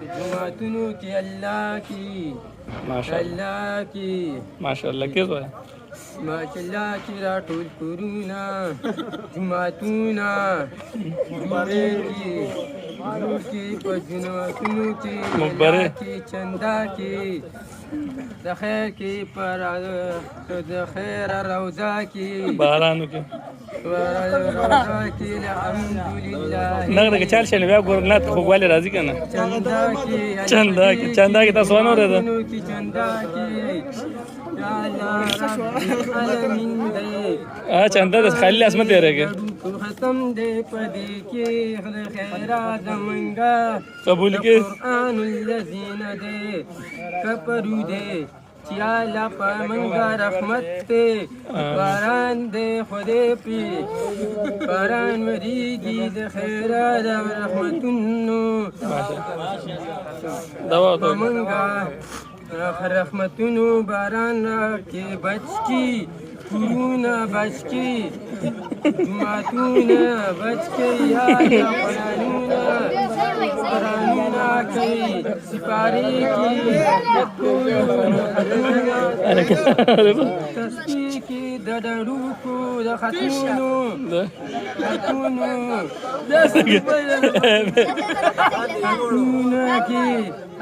جماعتونو کې الله کی الله کی ماشاءالله کې وای ماشاءالله کې راټول کورونه جماعتونه جوړې کی جوړ کی په جماعتونو کې مبارک کی چندا کی د خیر کې پر د خیر روضه کی بارانو کې روضه کی الحمدلله نغره کې چال شنه بیا ګور نه خو غواړي راځي کنه چندا کې تاسو ونه ورته کی چندا کی یا الله رب العالمین دې چندا د خالی اسمت دی راګه ختم دې پدې کې خیرات منګه قبول کې قرآن الذین دې کپرو دې چې الله په منګه رحمت ته باران دې خدای پی باران وريږي د خیرات او رحمتونو دوا ته منګه رحمتونو باران کې بچ کی کورونه بچ کی جماعتونه بچ کی یا قرآنونه کوي سپاری کی تسبیح کی د ډړوکو د ختمونو ختمونه کی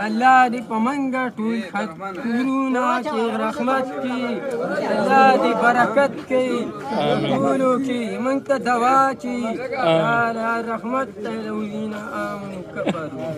الله دې په منګه ټول ختمونه کې رحمت کی الله دې برکت کی ټولو کې موږ ته دوا کی رحمت ته الذین آمنوا کفروا